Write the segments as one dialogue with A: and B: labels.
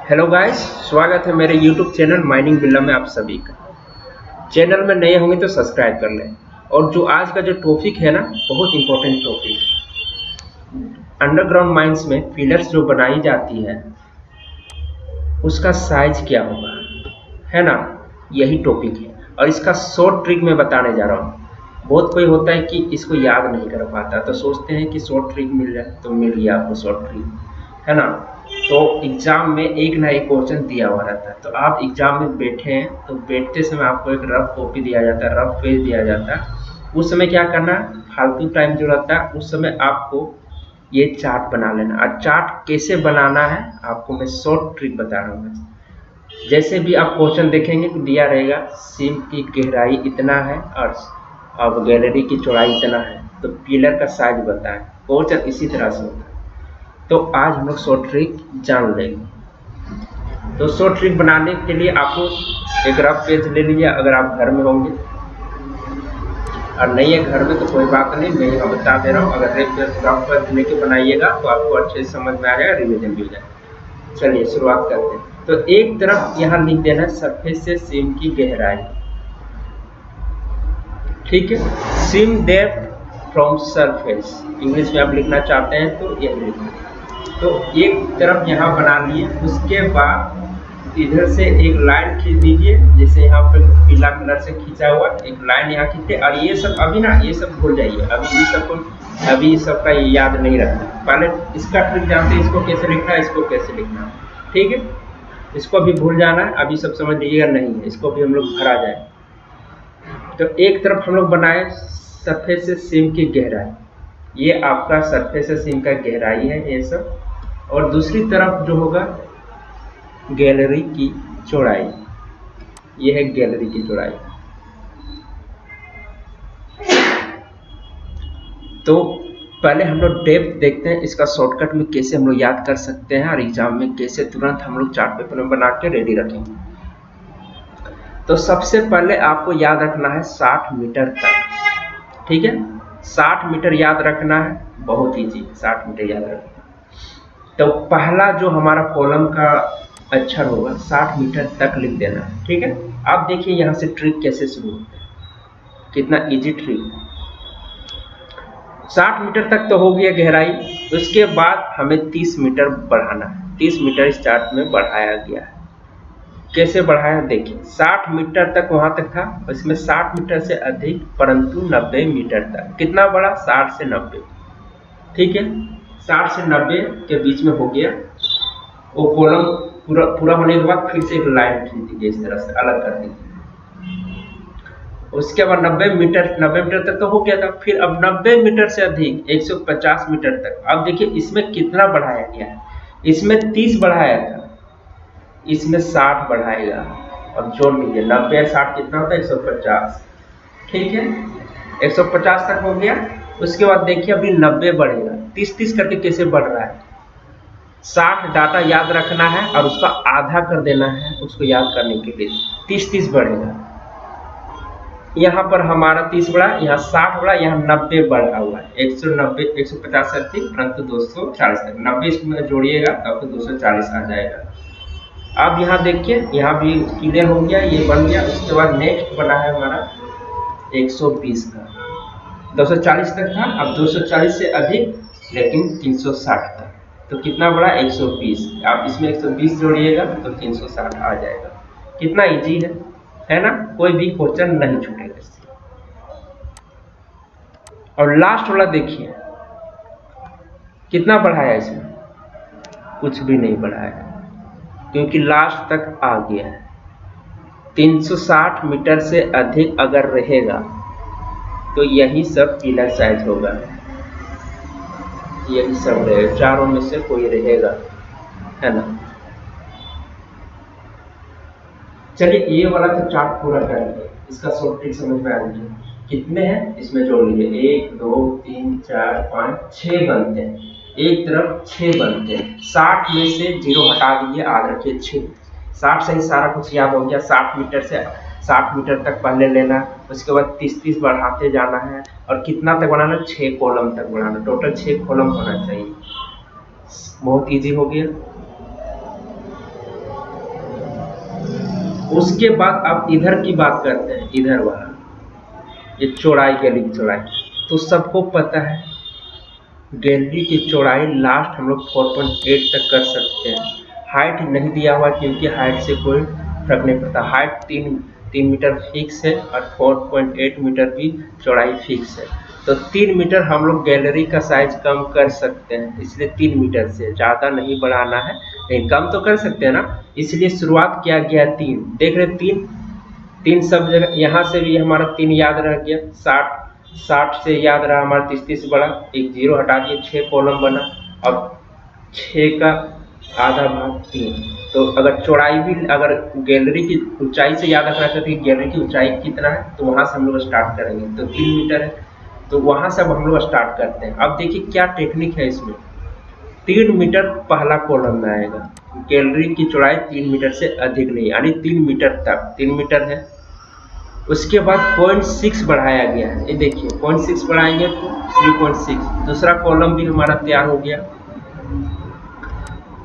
A: Hello guys, स्वागत है मेरे यूट्यूब चैनल माइनिंग बिल्ला में आप सभी का। चैनल में नए होंगे तो सब्सक्राइब कर लें। और जो आज का जो टॉपिक है ना, बहुत इंपॉर्टेंट टॉपिक। अंडरग्राउंड माइंस में पिलर्स जो बनाई जाती है उसका साइज क्या होगा, है ना, यही टॉपिक है। और इसका शॉर्ट ट्रिक मैं बताने जा रहा हूँ। बहुत कोई होता है कि इसको याद नहीं कर पाता, तो सोचते हैं कि शॉर्ट ट्रिक मिल जाए, तो मिल गया आपको शॉर्ट ट्रिक, है ना। तो एग्जाम में एक ना एक क्वेश्चन दिया हुआ रहता है, तो आप एग्जाम में बैठे हैं तो बैठते समय आपको एक रफ कॉपी दिया जाता है, रफ पेज दिया जाता है। उस समय क्या करना है, फालतू टाइम जो रहता है उस समय आपको ये चार्ट बना लेना। और चार्ट कैसे बनाना है आपको मैं शॉर्ट ट्रिक बता रहा हूँ। जैसे भी आप क्वेश्चन देखेंगे तो दिया रहेगा सीम की गहराई इतना है और अब गैलरी की चौड़ाई इतना है, तो पिलर का साइज बताएं। क्वेश्चन इसी तरह से होता है। तो आज हम लोग शॉर्ट ट्रिक जान लेंगे। तो शॉर्ट ट्रिक बनाने के लिए आपको एक रफ पेज ले लीजिए अगर आप घर में होंगे, और नहीं है घर में तो कोई बात नहीं, मैं यहाँ बता दे रहा हूँ। अगर रफ पेज लेके बनाइएगा तो आपको अच्छे से समझ में आ जाएगा, रिविजन भी हो जाएगा। चलिए शुरुआत करते हैं। तो एक तरफ यहाँ लिख देना है सरफेस से सीम की गहराई, ठीक है। सीम डेप्थ फ्रॉम सरफेस, इंग्लिश में आप लिखना चाहते हैं तो ये लिखना। तो एक तरफ यहाँ बना लिए, उसके बाद इधर से एक लाइन खींच दीजिए, जैसे यहाँ पे पीला कलर से खींचा हुआ एक लाइन यहाँ खींचे। और ये सब अभी ना, ये सब भूल जाइए, अभी सबका याद नहीं रखना। पहले इसका ट्रिक जानते हैं, इसको कैसे लिखना है, इसको कैसे लिखना है, ठीक है। इसको भी भूल जाना है, अभी सब समझ लीजिएगा नहीं है, इसको भी हम लोग भरा जाए। तो एक तरफ हम लोग बनाए सरफेस से सीम की गहराई, ये आपका सरफेस से सीम का गहराई है ये सब। और दूसरी तरफ जो होगा गैलरी की चौड़ाई, ये है गैलरी की चौड़ाई। तो पहले हम लोग डेप्थ देखते हैं, इसका शॉर्टकट में कैसे हम लोग याद कर सकते हैं और एग्जाम में कैसे तुरंत हम लोग चार्ट पेपर में बना के रेडी रखेंगे। तो सबसे पहले आपको याद रखना है 60 मीटर तक, ठीक है। 60 मीटर याद रखना है, बहुत ईजी, 60 मीटर याद रखना। तो पहला जो हमारा कॉलम का अक्षर होगा 60 मीटर तक लिख देना है, ठीक है। अब देखिए यहाँ से ट्रिक कैसे शुरू होता है, कितना इजी ट्रिक। 60 मीटर तक तो हो गया गहराई, उसके बाद हमें 30 मीटर बढ़ाना है। 30 मीटर इस चार्ट में बढ़ाया गया है। कैसे बढ़ाया देखिए, 60 मीटर तक वहां तक था, इसमें 60 मीटर से अधिक परंतु 90 मीटर तक। कितना बड़ा, 60 से 90, ठीक है। 60 से 90 के बीच में हो गया। वो कॉलम पूरा होने के बाद फिर से एक लाइन खींच दीजिए, इस तरह से अलग कर दीजिए। उसके बाद 90 मीटर तक तो हो गया था। फिर अब 90 मीटर से अधिक 150 मीटर तक। अब देखिए इसमें कितना बढ़ाया गया है, इसमें 30 बढ़ाया था, इसमें 60 बढ़ाएगा। अब जोड़ लीजिए 90 और 60 कितना होता है, 150, ठीक है। 150 तक हो गया। उसके बाद देखिए अभी 90 बढ़ेगा, 30-30 करके कैसे बढ़ रहा है। 60 डाटा याद रखना है और उसका आधा कर देना है, उसको याद करने के लिए 30-30 बढ़ेगा। यहाँ पर हमारा 30 बढ़ा, यहाँ 60 बढ़ा, यहाँ 90 बढ़ा हुआ है। 190 150 से अधिक परंतु 240 तक, 90 इसमें जोड़िएगा तब तो 240 आ जाएगा। अब यहाँ देखिए, यहाँ भी क्लियर हो गया, ये बन गया। उसके बाद नेक्स्ट बना है हमारा 120 का, 240 तक था, अब 240 से अधिक लेकिन 360 तक। तो कितना बड़ा, 120। आप इसमें 120 जोड़िएगा तो 360 आ जाएगा। कितना इजी है ना, कोई भी क्वेश्चन नहीं छूटेगा इससे। और लास्ट वाला देखिए कितना बढ़ाया, इसमें कुछ भी नहीं बढ़ाया क्योंकि लास्ट तक आ गया है। 360 मीटर से अधिक अगर रहेगा तो यही सब पिलर साइज होगा, यही सब रहेगा, चारों में से कोई रहेगा, है ना। चलिए ये वाला तो चार्ट पूरा कर लीजिए, इसका शॉर्ट ट्रिक समझ में आ गया। कितने हैं इसमें जोड़ लीजिए, 1 2 3 4 5 6 बनते हैं, एक तरफ 6 बनते हैं। 60 में से 0 हटा दीजिए, याद रखिए 6। 60 से ही सारा कुछ याद हो गया। 60 मीटर से 60 मीटर तक पहले लेना, उसके बाद 30-30 बढ़ाते जाना है। और कितना तक बनाना, 6 कॉलम तक बनाना, टोटल 6 कॉलम होना चाहिए। बहुत इजी हो गया। उसके बाद आप इधर की बात करते हैं, इधर वाला ये चौड़ाई, गैलरी की चौड़ाई, तो सबको पता है गैलरी की चौड़ाई लास्ट हम लोग 4.8 तक कर सकते हैं। हाइट नहीं दिया हुआ क्योंकि हाइट से कोई फर्क नहीं पड़ता। हाइट 3 मीटर फिक्स है और 4.8 मीटर की चौड़ाई फिक्स है। तो 3 मीटर हम लोग गैलरी का साइज कम कर सकते हैं, इसलिए 3 मीटर से ज़्यादा नहीं बढ़ाना है, लेकिन कम तो कर सकते हैं ना, इसलिए शुरुआत किया गया 3। देख रहे 3 सब जगह, यहाँ से भी हमारा 3 याद रह गया। 60 से याद रहा हमारा 30 बड़ा, एक 0 हटा दिए, 6 कॉलम बना। अब 6 का आधा भाग 3। तो अगर चौड़ाई भी, अगर गैलरी की ऊंचाई से याद रखना चाहते हैं गैलरी की ऊंचाई कितना है, तो वहां से हम लोग स्टार्ट करेंगे। तो 3 मीटर है, तो वहां से अब हम लोग स्टार्ट करते हैं। अब देखिए क्या टेक्निक है इसमें। 3 मीटर पहला कॉलम में आएगा, गैलरी की चौड़ाई 3 मीटर से अधिक नहीं, यानी 3 मीटर तक, 3 मीटर है। उसके बाद 0.6 बढ़ाया गया है, ये देखिए 0.6 बढ़ाएंगे तो 3.6। दूसरा कॉलम भी हमारा तैयार हो गया।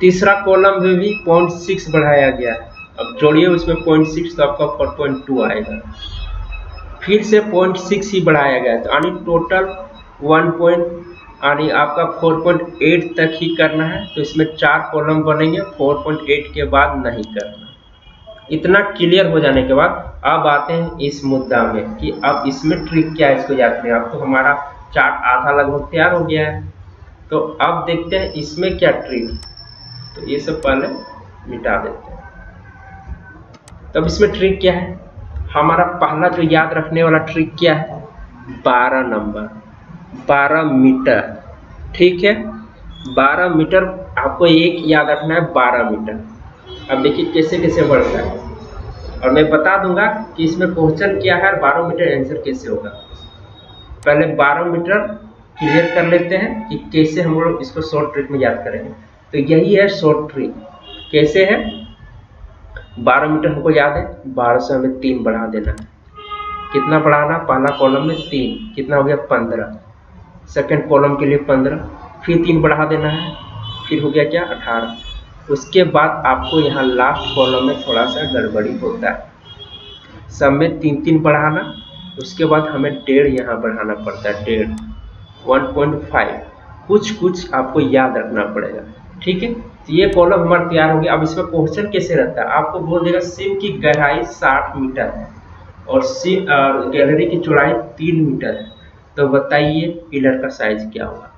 A: तीसरा कॉलम में भी 0.6 बढ़ाया गया है। अब जोड़िए उसमें 0.6 तो आपका 4.2 आएगा। फिर से 0.6 ही बढ़ाया गया है, तो यानी टोटल यानी आपका 4.8 तक ही करना है। तो इसमें 4 कॉलम बनेंगे, 4.8 के बाद नहीं करना। इतना क्लियर हो जाने के बाद अब आते हैं इस मुद्दा में कि अब इसमें ट्रिक क्या है, इसको याद करें। अब तो हमारा चार्ट आधा लगभग तैयार हो गया है, तो अब देखते हैं इसमें क्या ट्रिक। तो ये सब पहले मिटा देते हैं। तब इसमें ट्रिक क्या है, हमारा पहला जो याद रखने वाला ट्रिक क्या है, 12 नंबर, 12 मीटर। ठीक है, 12 मीटर आपको एक याद रखना है, 12 मीटर। अब देखिए कैसे कैसे बढ़ता है, और मैं बता दूंगा कि इसमें क्वेश्चन क्या है और 12 मीटर आंसर कैसे होगा। पहले 12 मीटर क्लियर कर लेते हैं कि कैसे हम लोग इसको शॉर्ट ट्रिक में याद करेंगे। तो यही है शॉर्ट ट्रिक। कैसे है, 12 मीटर हमको याद है, 12 से हमें 3 बढ़ा देना है। कितना बढ़ाना, पहला कॉलम में 3, कितना हो गया 15। सेकंड कॉलम के लिए 15, फिर 3 बढ़ा देना है, फिर हो गया क्या 18। उसके बाद आपको यहाँ लास्ट कॉलम में थोड़ा सा गड़बड़ी होता है, सब में 3 बढ़ाना। उसके बाद हमें 1.5 यहाँ बढ़ाना पड़ता है, 1.5। कुछ आपको याद रखना पड़ेगा। ठीक है, तो ये कॉलम हमारा तैयार हो गया। अब इसमें क्वेश्चन कैसे रहता है, आपको बोल देगा सिम की गहराई 60 मीटर है और गैलरी की चौड़ाई 3 मीटर है, तो बताइए पिलर का साइज क्या होगा।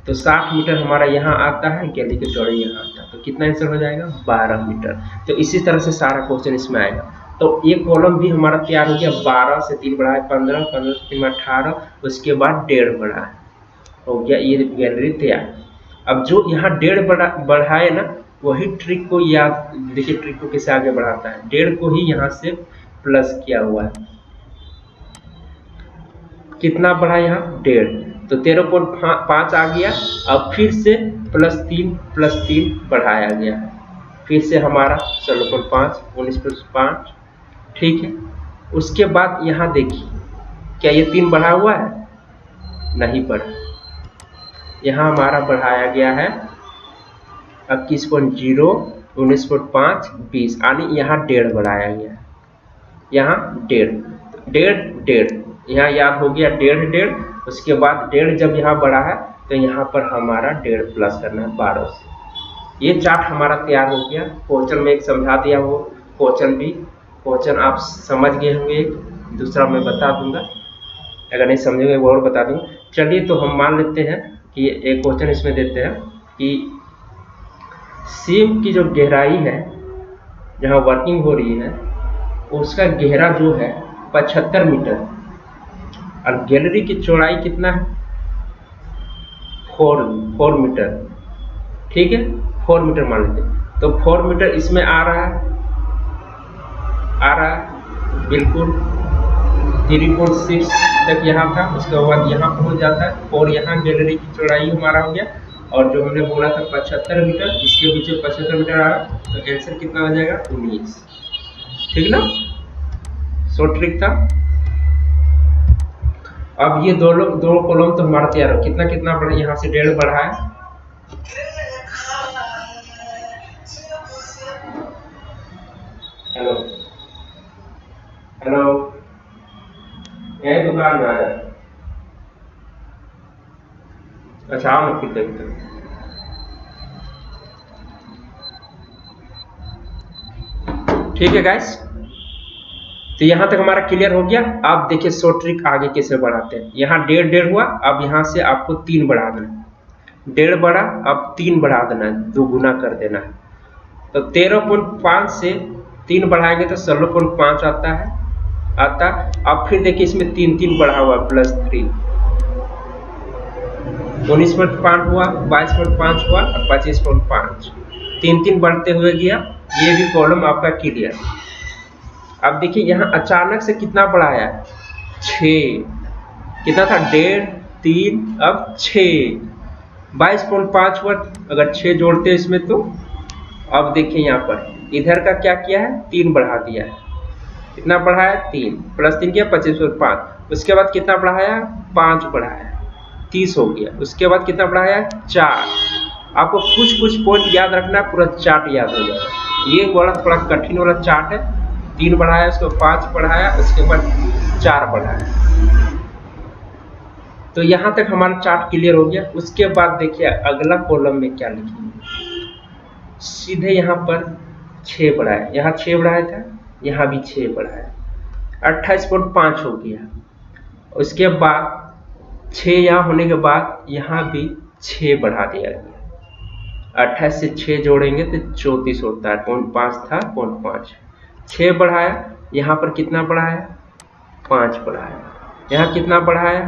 A: तो 60 मीटर हमारा यहाँ आता है, गैलरी की चौड़ाई यहाँ आता है, तो कितना आंसर हो जाएगा 12 मीटर। तो इसी तरह से सारा क्वेश्चन इसमें आएगा। तो एक कॉलम भी हमारा तैयार हो गया, 12 से 3 बढ़ाए 15, 15 से 3 18, उसके बाद 1.5 बढ़ाए, हो गया ये गैलरी तैयार। अब जो यहाँ 1.5 बढ़ाए ना, वही ट्रिक को याद, देखिए ट्रिक को कैसे आगे बढ़ाता है। 1.5 को ही यहाँ से प्लस किया हुआ है, कितना बढ़ा यहाँ 1.5, तो 13.5 आ गया। अब फिर से +3 बढ़ाया गया है, फिर से हमारा 16.5, 19+5। ठीक है, उसके बाद यहाँ देखिए क्या ये 3 बढ़ा हुआ है, नहीं बढ़ा। यहाँ हमारा बढ़ाया गया है 21.0, 19.5, 20, यानी यहाँ 1.5 बढ़ाया गया है। यहाँ 1.5 यहाँ याद हो गया, 1.5। उसके बाद 1.5 जब यहाँ बढ़ा है तो यहाँ पर हमारा 1.5 प्लस करना है 12 से। ये चार्ट हमारा तैयार हो गया। क्वेश्चन में एक समझा दिया, वो क्वेश्चन आप समझ गए होंगे, दूसरा मैं बता दूंगा, अगर नहीं समझेंगे वो और बता दूंगा। चलिए, तो हम मान लेते हैं कि एक क्वेश्चन इसमें देते हैं कि सीम की जो गहराई है, जहाँ वर्किंग हो रही है, उसका गहरा जो है 75 मीटर और गैलरी की चौड़ाई कितना है 4 मीटर। ठीक है, 4 मीटर मान लेते हैं। तो 4 मीटर इसमें आ रहा है बिल्कुल 3.6 तक यहाँ था। उसके बाद यहाँ पहुँच जाता है, और यहाँ गैलरी की चौड़ाई हमारा हो गया, और जो हमने बोला था 75 मीटर, इसके पीछे 75 मीटर आ रहा है, तो आंसर कितना हो जाएगा 19। ठीक ना, शॉर्ट ट्रिक था। अब ये दो कॉलम तो हमारा तैयार हो, कितना बढ़ा, यहाँ से 1.5 बढ़ा है। हेलो, है दुकान में आ जा। अच्छा आओ ना फिर देखते हैं। ठीक है गाइस, तो यहाँ तक हमारा क्लियर हो गया। आप देखिए शॉर्ट ट्रिक आगे कैसे बढ़ाते हैं। यहाँ 1.5 हुआ, अब यहाँ से आपको 3 बढ़ा देना, 1.5 बढ़ा, अब 3 बढ़ा देना है, 2 गुना कर देना है। तो 13.5 से 3 बढ़ाएंगे तो 16.5 आता है। अब फिर देखिए इसमें 3 बढ़ा हुआ +3, 19.5 हुआ, 22.5 हुआ और 25.5, 3 बढ़ते हुए गया। ये भी प्रॉब्लम आपका क्लियर। अब देखिए यहाँ अचानक से कितना बढ़ाया है, 6, कितना था 1.5, 3, अब 6, 22.5 हुआ। अगर 6 जोड़ते हैं इसमें तो अब देखिए यहाँ पर इधर का क्या किया है, 3 बढ़ा दिया है। कितना बढ़ाया, 3 + 3 किया 25.5। उसके बाद कितना बढ़ाया, 5 बढ़ाया, 30 हो गया। उसके बाद कितना बढ़ाया, 4। आपको कुछ कुछ पॉइंट याद रखना है, पूरा चार्ट याद हो जाएगा। ये वाला थोड़ा कठिन वाला चार्ट है। 3 बढ़ाया, उसके बाद 5 बढ़ाया, उसके बाद 4 बढ़ाया। तो यहाँ तक हमारा चार्ट क्लियर हो गया। उसके बाद देखिए अगला कॉलम में क्या लिखेंगे, सीधे यहाँ पर 6 बढ़ाया, यहाँ 6 बढ़ाया था, यहाँ भी 6 बढ़ाया, 28.5 हो गया। उसके बाद 6 यहाँ होने के बाद यहाँ भी 6 बढ़ा दिया गया। 28 से 6 जोड़ेंगे तो 34 होता है, 0.5 था 0.5, 6 बढ़ाया, यहाँ पर कितना बढ़ाया, 5 बढ़ाया, यहाँ कितना बढ़ाया,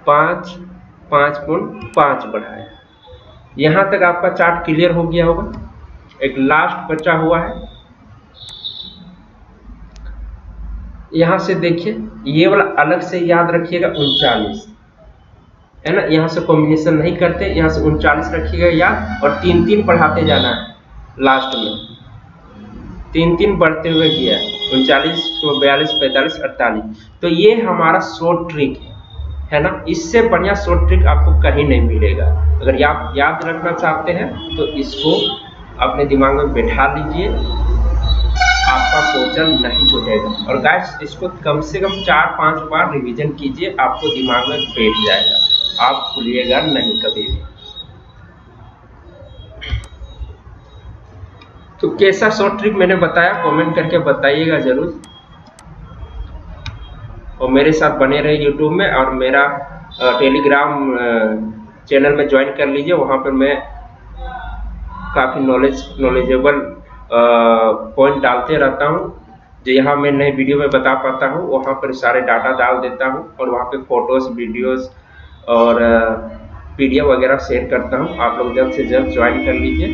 A: 5, 5.5 बढ़ाया। यहाँ तक आपका चार्ट क्लियर हो गया होगा। एक लास्ट बचा हुआ है, यहाँ से देखिए ये वाला अलग से याद रखिएगा, 39 है ना। यहाँ से कॉम्बिनेशन नहीं करते, यहाँ से 39 रखिएगा याद, और 3 बढ़ाते जाना है लास्ट में। 3 बढ़ते हुए गया, 39, 42, 45, 48। तो ये हमारा शॉर्ट ट्रिक है ना। इससे बढ़िया शॉर्ट ट्रिक आपको कहीं नहीं मिलेगा। अगर आप याद रखना चाहते हैं तो इसको अपने दिमाग में बैठा लीजिए, आपका क्वेश्चन नहीं छूटेगा। और गाइस इसको कम से कम 4-5 बार रिवीजन कीजिए, आपको दिमाग में बैठ जाएगा, आप भूलिएगा नहीं कभी भी। तो कैसा शॉर्ट ट्रिक मैंने बताया, कमेंट करके बताइएगा जरूर। और मेरे साथ बने रहे यूट्यूब में, और मेरा टेलीग्राम चैनल में ज्वाइन कर लीजिए। वहाँ पर मैं काफ़ी नॉलेजेबल पॉइंट डालते रहता हूँ, जो यहाँ मैं नए वीडियो में बता पाता हूँ, वहाँ पर सारे डाटा डाल देता हूँ। और वहाँ पे फोटोज़, वीडियोज़ और PDF वगैरह शेयर करता हूँ। आप लोग जल्द से जल्द ज्वाइन कर लीजिए।